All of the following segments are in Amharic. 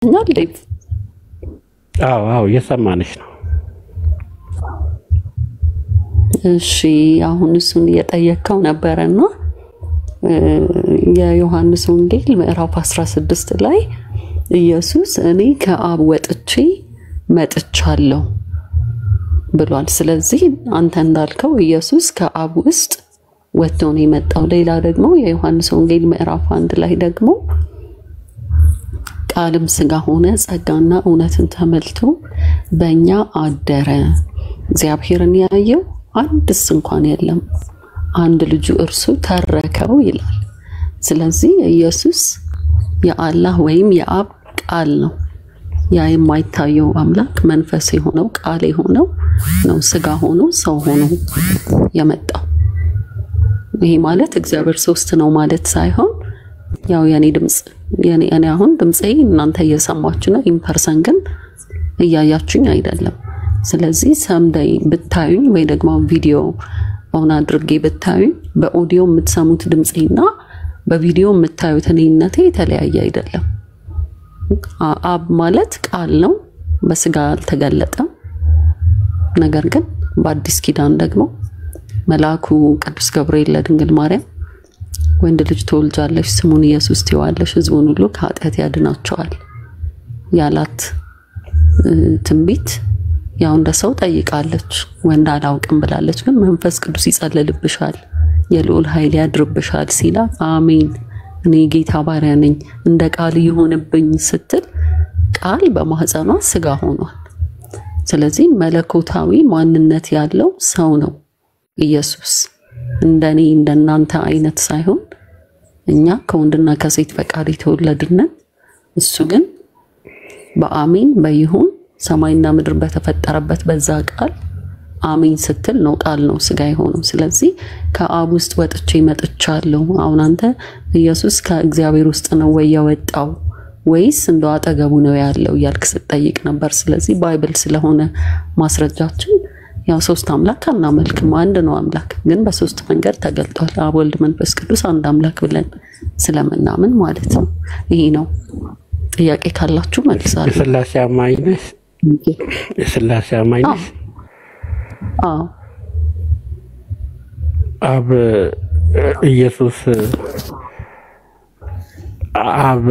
ናልዴ አዎ እየሰማንሽ ነው። እሺ አሁን እሱን እየጠየቀው ነበርና የዮሐንስ ወንጌል ምዕራፍ 16 ላይ ኢየሱስ እኔ ከአብ ወጥቼ መጥቻለሁ ብሏል። ስለዚህ አንተ እንዳልከው ኢየሱስ ከአብ ውስጥ ወጥቶ ነው የመጣው። ሌላ ደግሞ የዮሐንስ ወንጌል ምዕራፍ 1 ላይ ደግሞ ቃልም ሥጋ ሆነ ጸጋና እውነትን ተመልቶ በእኛ አደረ፣ እግዚአብሔርን ያየው አንድስ እንኳን የለም፣ አንድ ልጁ እርሱ ተረከው ይላል። ስለዚህ ኢየሱስ የአላህ ወይም የአብ ቃል ነው። ያ የማይታየው አምላክ መንፈስ የሆነው ቃል የሆነው ነው ሥጋ ሆኖ ሰው ሆኖ የመጣው። ይሄ ማለት እግዚአብሔር ሶስት ነው ማለት ሳይሆን ያው የኔ ድምጽ እኔ አሁን ድምጼ እናንተ እየሰማችሁ ነው፣ ኢምፐርሰን ግን እያያችሁኝ አይደለም። ስለዚህ ሰምዳይ ብታዩኝ ወይ ደግሞ ቪዲዮ ኦን አድርጌ ብታዩኝ በኦዲዮ የምትሰሙት ድምጽና በቪዲዮ የምታዩት እኔነቴ የተለያየ አይደለም። አብ ማለት ቃል ነው፣ በስጋ አልተገለጠም። ነገር ግን በአዲስ ኪዳን ደግሞ መልአኩ ቅዱስ ገብርኤል ለድንግል ማርያም ወንድ ልጅ ትወልጃለሽ ስሙን ኢየሱስ ትይዋለሽ ሕዝቡን ሁሉ ከኃጢአት ያድናቸዋል ያላት ትንቢት ያው እንደ ሰው ጠይቃለች። ወንድ አላውቅም ብላለች፣ ግን መንፈስ ቅዱስ ይጸልልብሻል የልዑል ኃይል ያድርብሻል ሲላ አሜን እኔ ጌታ ባሪያ ነኝ እንደ ቃል ይሁንብኝ ስትል ቃል በማህፀኗ ሥጋ ሆኗል። ስለዚህ መለኮታዊ ማንነት ያለው ሰው ነው ኢየሱስ። እንደኔ እንደናንተ አይነት ሳይሆን እኛ ከወንድና ከሴት ፈቃድ የተወለድን፣ እሱ ግን በአሜን በይሁን ሰማይና ምድር በተፈጠረበት በዛ ቃል አሜን ስትል ነው ቃል ነው ሥጋ የሆነው። ስለዚህ ከአብ ውስጥ ወጥቼ መጥቻለሁ። አሁን አንተ ኢየሱስ ከእግዚአብሔር ውስጥ ነው ወይ የወጣው ወይስ እንደው አጠገቡ ነው ያለው ያልክ ስትጠይቅ ነበር። ስለዚህ ባይብል ስለሆነ ማስረጃችን ያው ሶስት አምላክ አናመልክም፣ አንድ ነው አምላክ ግን በሶስት መንገድ ተገልጧል። አብ ወልድ መንፈስ ቅዱስ አንድ አምላክ ብለን ስለምናምን ማለት ነው። ይሄ ነው። ጥያቄ ካላችሁ መልሳለሁ። የሥላሴ አማኝ ነሽ? የሥላሴ አማኝ ነሽ? አብ ኢየሱስ አብ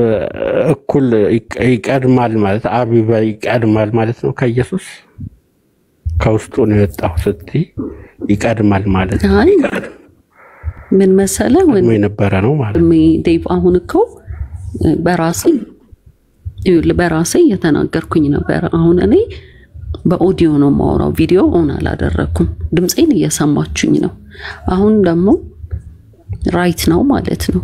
እኩል ይቀድማል ማለት አብ ይቀድማል ማለት ነው ከኢየሱስ ከውስጡ ነው የወጣው ስትይ ይቀድማል ማለት ነው። ምን መሰለህ ወይ የነበረ ነው ማለት ዴቭ አሁን እኮ በራሴ የተናገርኩኝ ነበር። አሁን እኔ በኦዲዮ ነው ማውራው፣ ቪዲዮ ኦን አላደረኩም። ድምጼን እየሰማችሁኝ ነው። አሁን ደግሞ ራይት ነው ማለት ነው።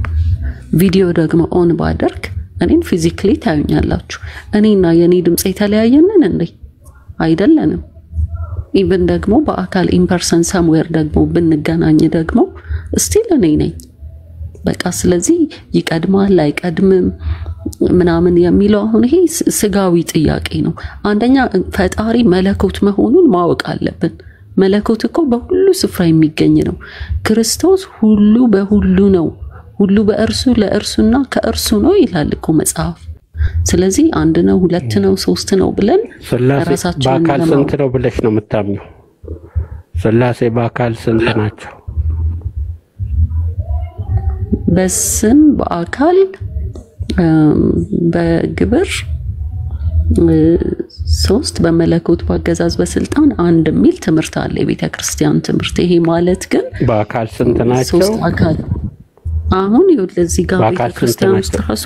ቪዲዮ ደግሞ ኦን ባደርግ እኔን ፊዚካሊ ታዩኛላችሁ። እኔና የኔ ድምጽ የተለያየንን እንዴ? አይደለንም። ኢቭን ደግሞ በአካል ኢምፐርሰን ሰምዌር ደግሞ ብንገናኝ ደግሞ ስቲል እኔ ነኝ። በቃ ስለዚህ ይቀድማል አይቀድምም ምናምን የሚለው አሁን ይሄ ሥጋዊ ጥያቄ ነው። አንደኛ ፈጣሪ መለኮት መሆኑን ማወቅ አለብን። መለኮት እኮ በሁሉ ስፍራ የሚገኝ ነው። ክርስቶስ ሁሉ በሁሉ ነው፣ ሁሉ በእርሱ ለእርሱና ከእርሱ ነው ይላል እኮ መጽሐፍ። ስለዚህ አንድ ነው ሁለት ነው ሶስት ነው ብለን ሥላሴ በአካል ስንት ነው ብለሽ ነው የምታምኚው? ሥላሴ በአካል ስንት ናቸው? በስም በአካል በግብር ሶስት በመለኮት በአገዛዝ በስልጣን አንድ የሚል ትምህርት አለ የቤተ ክርስቲያን ትምህርት። ይሄ ማለት ግን በአካል ስንት ናቸው? ሶስት አካል አሁን ይኸውልህ እዚህ ጋር ቤተ ክርስቲያን ውስጥ ራሱ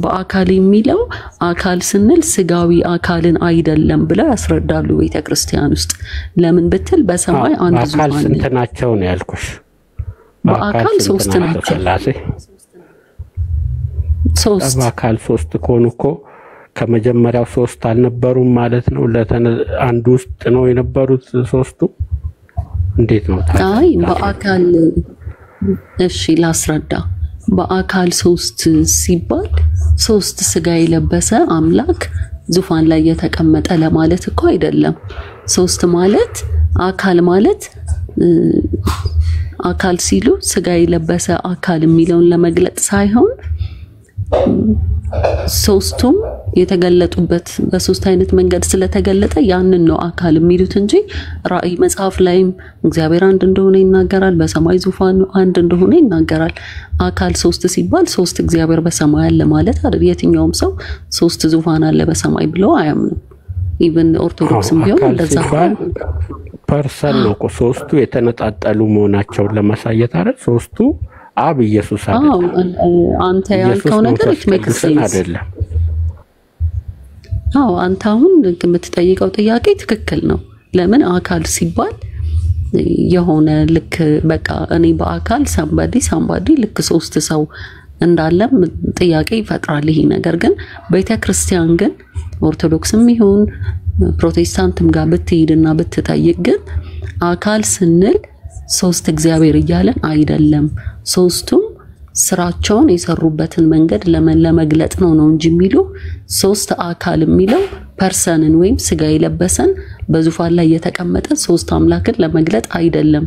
በአካል የሚለው አካል ስንል ሥጋዊ አካልን አይደለም ብለው ያስረዳሉ ቤተ ክርስቲያን ውስጥ። ለምን ብትል በሰማይ አንድ ዙፋን በአካል ስንት ናቸው ነው ያልኩሽ። በአካል ሶስት ናቸው ሥላሴ ሶስት በአካል ሶስት ከሆኑ እኮ ከመጀመሪያው ሶስት አልነበሩም ማለት ነው። አንድ ውስጥ ነው የነበሩት ሶስቱ። እንዴት ነው ታዲያ? አይ በአካል እሺ ላስረዳ። በአካል ሶስት ሲባል ሶስት ሥጋ የለበሰ አምላክ ዙፋን ላይ የተቀመጠ ለማለት እኮ አይደለም። ሶስት ማለት አካል ማለት አካል ሲሉ ሥጋ የለበሰ አካል የሚለውን ለመግለጽ ሳይሆን ሶስቱም የተገለጡበት በሶስት አይነት መንገድ ስለተገለጠ ያንን ነው አካል የሚሉት እንጂ ራእይ መጽሐፍ ላይም እግዚአብሔር አንድ እንደሆነ ይናገራል፣ በሰማይ ዙፋን አንድ እንደሆነ ይናገራል። አካል ሶስት ሲባል ሶስት እግዚአብሔር በሰማይ አለ ማለት አይደል። የትኛውም ሰው ሶስት ዙፋን አለ በሰማይ ብለው አያምንም። ኢቭን ኦርቶዶክስም ቢሆን እንደዛ ፐርሰን ነው እኮ ሶስቱ የተነጣጠሉ መሆናቸውን ለማሳየት አይደል? ሶስቱ አብ ኢየሱስ አይደለም። አንተ ያልከው ነገር ሜክስ አይደለም። አንተ አሁን የምትጠይቀው ጥያቄ ትክክል ነው። ለምን አካል ሲባል የሆነ ልክ በቃ እኔ በአካል ሳምባዲ ልክ ሶስት ሰው እንዳለም ጥያቄ ይፈጥራል ይሄ ነገር። ግን ቤተክርስቲያን ግን ኦርቶዶክስም ይሁን ፕሮቴስታንትም ጋር ብትሄድና ብትጠይቅ ግን አካል ስንል ሶስት እግዚአብሔር እያለን አይደለም። ሶስቱም ስራቸውን የሰሩበትን መንገድ ለመግለጥ ነው እንጂ የሚሉ ሶስት አካል የሚለው ፐርሰንን ወይም ስጋ የለበሰን በዙፋን ላይ የተቀመጠ ሶስት አምላክን ለመግለጥ አይደለም።